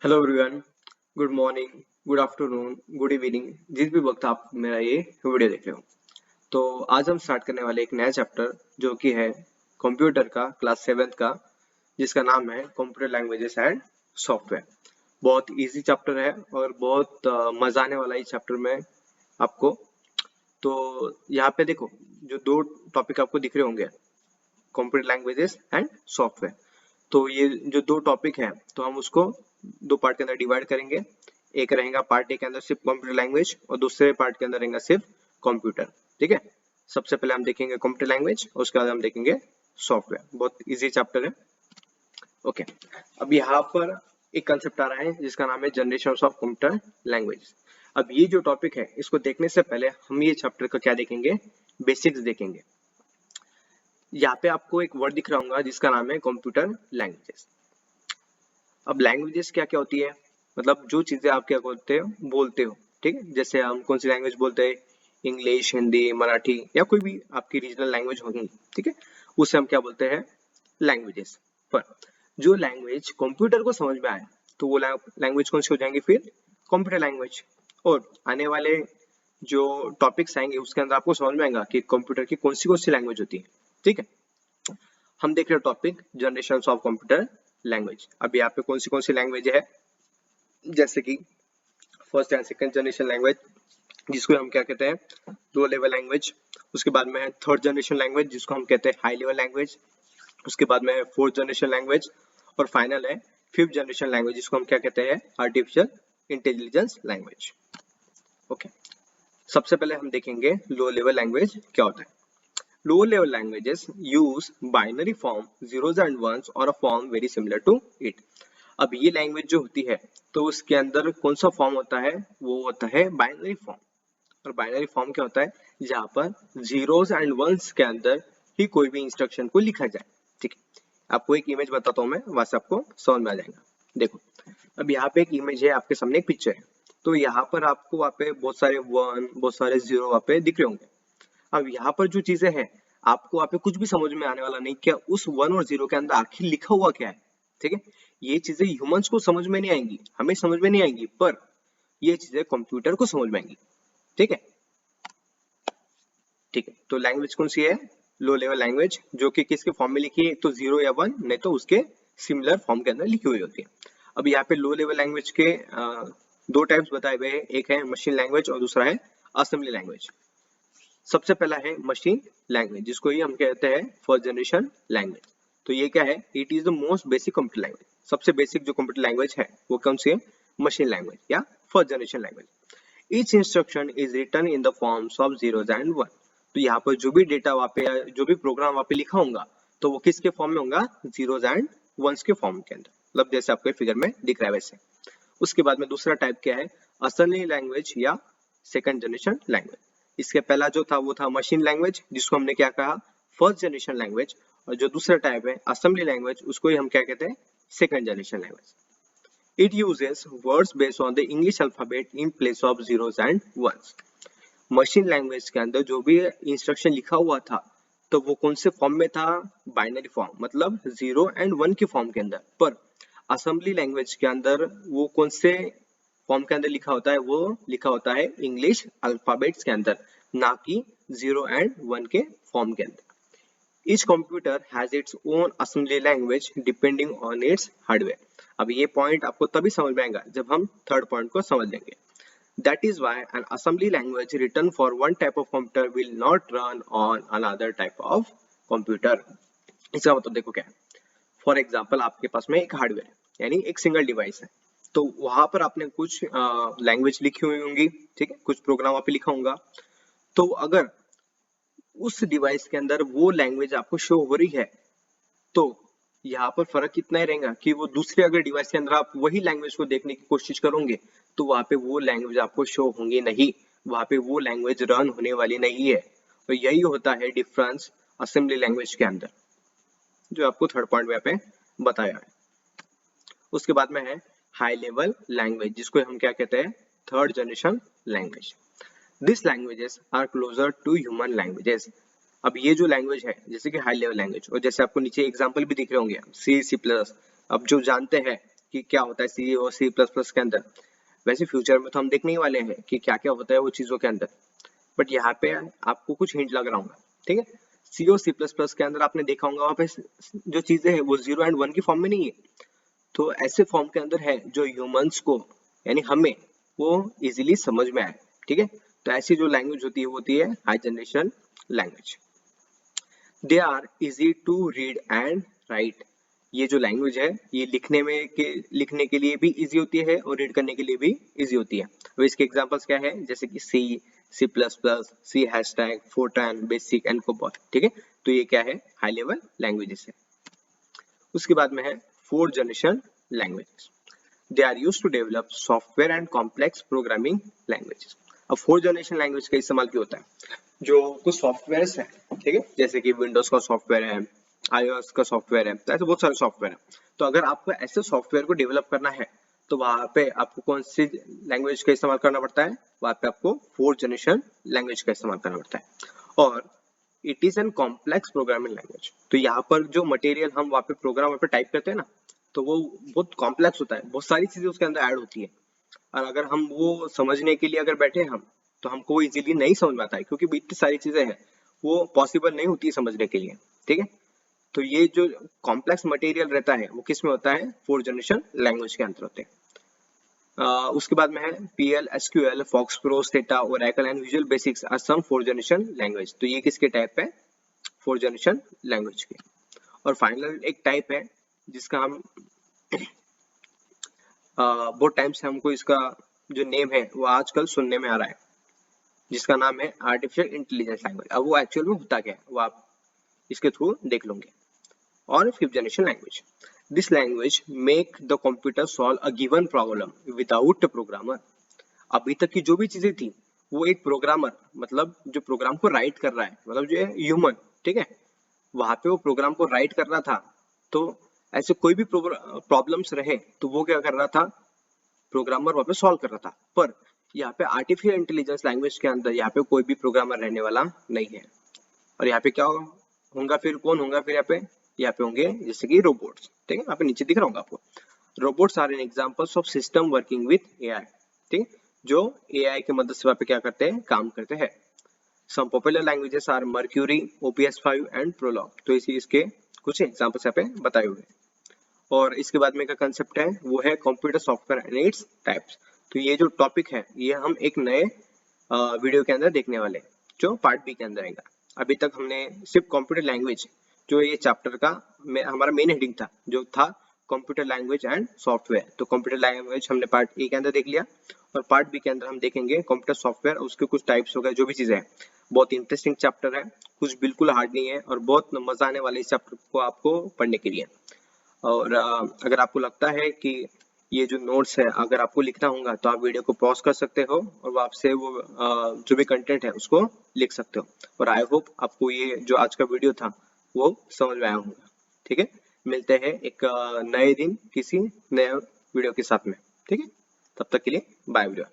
Hello everyone. Good morning, good afternoon, good evening, जिस भी वक्त आप मेरा ये वीडियो देख रहे हो। तो आज हम स्टार्ट करने वाले एक नया चैप्टर जो कि है कंप्यूटर का क्लास 7th का, जिसका नाम है कंप्यूटर लैंग्वेजेस एंड सॉफ्टवेयर। बहुत इजी चैप्टर है और बहुत मजा आने वाला है इस चैप्टर में आपको। तो यहाँ पे देखो, जो दो टॉपिक आपको दिख रहे होंगे, कंप्यूटर लैंग्वेजेस एंड सॉफ्टवेयर। तो ये जो दो टॉपिक है तो हम उसको दो पार्ट के अंदर डिवाइड करेंगे। एक रहेगा पार्ट ए के अंदर सिर्फ कंप्यूटर लैंग्वेज और दूसरे पार्ट के अंदर रहेगा सिर्फ कंप्यूटर। ठीक है, सबसे पहले हम देखेंगे कंप्यूटर लैंग्वेज और उसके बाद हम देखेंगे सॉफ्टवेयर। बहुत इजी चैप्टर है। ओके, अब यहाँ पर एक कंसेप्ट आ रहा है जिसका नाम है जनरेशन ऑफ कंप्यूटर लैंग्वेज। अब ये जो टॉपिक है इसको देखने से पहले हम ये चैप्टर का क्या देखेंगे, बेसिक्स देखेंगे। यहाँ पे आपको एक वर्ड दिख रहा होगा जिसका नाम है कंप्यूटर लैंग्वेजेस। अब लैंग्वेजेस क्या क्या होती है, मतलब जो चीजें आप क्या बोलते हो। ठीक है, जैसे हम कौन सी लैंग्वेज बोलते हैं, इंग्लिश, हिंदी, मराठी या कोई भी आपकी रीजनल लैंग्वेज होगी। ठीक है, उसे हम क्या बोलते हैं, लैंग्वेजेस। पर जो लैंग्वेज कंप्यूटर को समझ में आए तो वो लैंग्वेज कौन सी हो जाएंगी, फिर कंप्यूटर लैंग्वेज। और आने वाले जो टॉपिक्स आएंगे उसके अंदर आपको समझ में आएगा कि कंप्यूटर की कौन सी लैंग्वेज होती है। ठीक है, हम देख रहे हैं topic generation of computer language. अब यहाँ पे कौन सी लैंग्वेज है, जैसे कि first and second generation language, जिसको हम क्या कहते हैं, लो लेवल लैंग्वेज। उसके बाद में है थर्ड जनरेशन लैंग्वेज, जिसको हम कहते हैं हाई लेवल लैंग्वेज। उसके बाद में है फोर्थ जनरेशन लैंग्वेज और फाइनल है फिफ्थ जनरेशन लैंग्वेज, जिसको हम क्या कहते हैं, आर्टिफिशियल इंटेलिजेंस लैंग्वेज। ओके, सबसे पहले हम देखेंगे लो लेवल लैंग्वेज क्या होता है। Lower level languages use binary form zeros and ones or a form very similar to it. अब ये लैंग्वेज जो होती है तो उसके अंदर कौन सा फॉर्म होता है, वो होता है बाइनरी फॉर्म। और बाइनरी फॉर्म क्या होता है, जहाँ पर जीरोस एंड वंस के अंदर ही कोई भी इंस्ट्रक्शन को लिखा जाए। ठीक है, आपको एक इमेज बताता हूँ मैं, वहां से आपको समझ में आ जाएगा। देखो, अब यहाँ पे एक इमेज है, आपके सामने एक पिक्चर है। तो यहाँ पर आपको वहाँ पे बहुत सारे वन, बहुत सारे जीरो वहाँ पे दिख रहे होंगे। अब यहाँ पर जो चीजें हैं, आपको वहाँ पे कुछ भी समझ में आने वाला नहीं क्या उस वन और जीरो के अंदर आखिर लिखा हुआ क्या है। ठीक है, ये चीजें ह्यूमंस को समझ में नहीं आएंगी, हमें समझ में नहीं आएंगी, पर ये चीजें कंप्यूटर को समझ में आएंगी। ठीक है, ठीक है। तो लैंग्वेज कौन सी है, लो लेवल लैंग्वेज, जो कि किसके फॉर्म में लिखी है, तो जीरो या वन, नहीं तो उसके सिमिलर फॉर्म के अंदर लिखी हुई होती है। अब यहाँ पे लो लेवल लैंग्वेज के दो टाइप्स बताए हुए हैं, एक है मशीन लैंग्वेज और दूसरा है असेंबली लैंग्वेज। सबसे पहला है मशीन लैंग्वेज, जिसको ही हम कहते हैं फर्स्ट जनरेशन लैंग्वेज। तो ये क्या है, it is the most basic computer language. सबसे बेसिक जो कंप्यूटर लैंग्वेज है वो कौन सी है, मशीन लैंग्वेज या first generation language. Each instruction is written in the forms of zeros and one. तो यहाँ पर जो भी डेटा वहाँ पे, जो भी प्रोग्राम वहाँ पे लिखा होगा, तो वो किसके फॉर्म में होगा, जीरोस एंड वंस के फॉर्म के अंदर, मतलब जैसे आपको फिगर में दिख रहा है वैसे। उसके बाद में दूसरा टाइप क्या है, असेंबली लैंग्वेज या सेकंड जनरेशन लैंग्वेज। इसके पहला जो था वो था मशीन लैंग्वेज, जिसको हमने क्या कहा, फर्स्ट जनरेशन लैंग्वेज। और जो दूसरा टाइप है असेंबली लैंग्वेज, उसको ही हम क्या कहते हैं, second generation language. It uses words based on the English alphabet in place of zeros and ones. Machine language के अंदर जो भी इंस्ट्रक्शन लिखा हुआ था तो वो कौन से फॉर्म में था, बाइनरी फॉर्म, मतलब जीरो एंड वन के फॉर्म के अंदर। पर असेंबली लैंग्वेज के अंदर वो कौन से फॉर्म के अंदर लिखा होता है, वो लिखा होता है इंग्लिश अल्फाबेट्स के अंदर, ना कि जीरो एंड वन के फॉर्म के अंदर। Each computer has its own assembly language depending on its hardware. अब ये पॉइंट आपको तभी समझ में आएगा जब हम थर्ड पॉइंट को समझ लेंगे। That is why an assembly language written for one type of computer will not run on another type of computer. इसका मतलब देखो क्या है, फॉर एग्जाम्पल आपके पास में एक हार्डवेयर है, यानी एक सिंगल डिवाइस है। तो वहां पर आपने कुछ लैंग्वेज लिखी हुई होंगी, ठीक है, कुछ प्रोग्राम वहां पे लिखा होगा। तो अगर उस डिवाइस के अंदर वो लैंग्वेज आपको शो हो रही है, तो यहाँ पर फर्क कितना ही रहेगा कि वो दूसरे अगर डिवाइस के अंदर आप वही लैंग्वेज को देखने की कोशिश करोगे तो वहां पे वो लैंग्वेज आपको शो होंगी नहीं, वहां पे वो लैंग्वेज रन होने वाली नहीं है। तो यही होता है डिफरेंस असेंबली लैंग्वेज के अंदर, जो आपको थर्ड पॉइंट में पे बताया है। उसके बाद में है हाई लेवल लैंग्वेज, जिसको हम क्या कहते हैं, third generation language. This languages are closer to human languages. अब ये जो लैंग्वेज है, जैसे कि हाई लेवल लैंग्वेज, और जैसे आपको नीचे एग्जांपल भी दिख रहे होंगे, सी, सी प्लस। अब जो जानते हैं कि क्या होता है सी और सी प्लस प्लस के अंदर, वैसे फ्यूचर में तो हम देखने ही वाले हैं कि क्या क्या होता है वो चीजों के अंदर, बट यहाँ पे आपको कुछ हिंट लग रहा होगा, ठीक है। सी और सी प्लस प्लस के अंदर आपने देखा होगा वहाँ पे जो चीजें हैं वो 0 एंड 1 की फॉर्म में नहीं है, तो ऐसे फॉर्म के अंदर है जो ह्यूमंस को यानी हमें वो इजीली समझ में आए, ठीक है। तो ऐसी जो लैंग्वेज होती है वो होती है high generation language. They are easy to read and write. ये जो लैंग्वेज है ये लिखने के लिए भी इजी होती है और रीड करने के लिए भी इजी होती है। अब इसके एग्जांपल्स क्या है, जैसे कि C, C plus plus, C hashtag, Fortran, BASIC and COBOL, ठीक है। तो ये क्या है, हाई लेवल लैंग्वेजेस है। उसके बाद में है fourth generation languages. They are used to develop software and complex programming languages. अब फोर्थ जनरेशन लैंग्वेज का इस्तेमाल क्यों होता है, जो कुछ सॉफ्टवेयर है, ठीक है, जैसे कि विंडोज का सॉफ्टवेयर है, iOS का सॉफ्टवेयर है, तो ऐसे बहुत सारे सॉफ्टवेयर है। तो अगर आपको ऐसे सॉफ्टवेयर को डेवलप करना है तो वहां पे आपको कौन सी लैंग्वेज का इस्तेमाल करना पड़ता है, वहां पे आपको फोर्थ जनरेशन लैंग्वेज का इस्तेमाल करना पड़ता है। और it is an complex programming language. तो यहाँ पर जो मटेरियल हम वहाँ पे प्रोग्राम पे टाइप करते हैं ना, तो वो बहुत कॉम्प्लेक्स होता है, बहुत सारी चीजें उसके अंदर ऐड होती है, और अगर हम वो समझने के लिए अगर बैठे हम तो हमको वो इजीली नहीं समझ में आता है, क्योंकि इतनी सारी चीजें हैं वो पॉसिबल नहीं होती समझने के लिए, ठीक है। तो ये जो कॉम्प्लेक्स मटेरियल रहता है वो किस में होता है, फोर्थ जनरेशन लैंग्वेज के अंदर होते हैं। उसके बाद में है PL, SQL, FOXPRO, STATA, Oracle and visual basics are some fourth generation language. तो ये किसके टाइप है, फोर्थ जनरेशन लैंग्वेज के। और फाइनल एक टाइप है जिसका हम बहुत टाइम से हमको इसका जो नेम है वो आजकल सुनने में आ रहा है, जिसका नाम है आर्टिफिशियल इंटेलिजेंस लैंग्वेज। अब वो एक्चुअल में होता क्या है वो आप इसके थ्रू देख लोगे। और fifth generation language, this language make the computer solve a given problem without programmer. अभी तक की जो भी चीजें थी वो एक प्रोग्रामर, मतलब जो प्रोग्राम को राइट कर रहा है, मतलब जो ह्यूमन, ठीक है, वहां पे वो प्रोग्राम को राइट कर रहा था। तो ऐसे कोई भी प्रॉब्लम्स रहे तो वो क्या कर रहा था, प्रोग्रामर वहां पे सॉल्व कर रहा था। पर यहाँ पे आर्टिफिशियल इंटेलिजेंस लैंग्वेज के अंदर यहाँ पे कोई भी प्रोग्रामर रहने वाला नहीं है। और यहाँ पे क्या होगा, फिर कौन होगा, फिर यहाँ पे होंगे जैसे कि रोबोट्स, ठीक है, यहाँ पे नीचे दिख रहा होगा आपको। Robots are an examples of system working with AI, ठीक, जो एआई की मदद से वहाँ पे क्या करते हैं, काम करते हैं। Some popular languages are mercury, OPS5 and prolog. तो इसी इसके कुछ एग्जांपल्स यहाँ पे बताए हुए हैं। और इसके बाद में का कंसेप्ट है वो है computer software and its types. तो ये जो टॉपिक है ये हम एक नए वीडियो के अंदर देखने वाले हैं, जो पार्ट बी के अंदर आएगा। अभी तक हमने सिर्फ कंप्यूटर लैंग्वेज, जो ये चैप्टर का हमारा मेन हेडिंग था, जो था कंप्यूटर लैंग्वेज एंड सॉफ्टवेयर। तो कंप्यूटर लैंग्वेज हमने पार्ट ए के अंदर देख लिया, और पार्ट बी के अंदर हम देखेंगे कंप्यूटर सॉफ्टवेयर, उसके कुछ टाइप्स हो गए, जो भी चीजें हैं। बहुत इंटरेस्टिंग चैप्टर है, कुछ बिल्कुल हार्ड नहीं है, और बहुत मजा आने वाले इस चैप्टर को आपको पढ़ने के लिए। और अगर आपको लगता है कि ये जो नोट्स है अगर आपको लिखना होगा तो आप वीडियो को पॉज कर सकते हो और आपसे वो जो भी कंटेंट है उसको लिख सकते हो। और आई होप आपको ये जो आज का वीडियो था वो समझ में आया होगा, ठीक है। मिलते हैं एक नए दिन किसी नए वीडियो के साथ में, ठीक है। तब तक के लिए बाय वीडियो।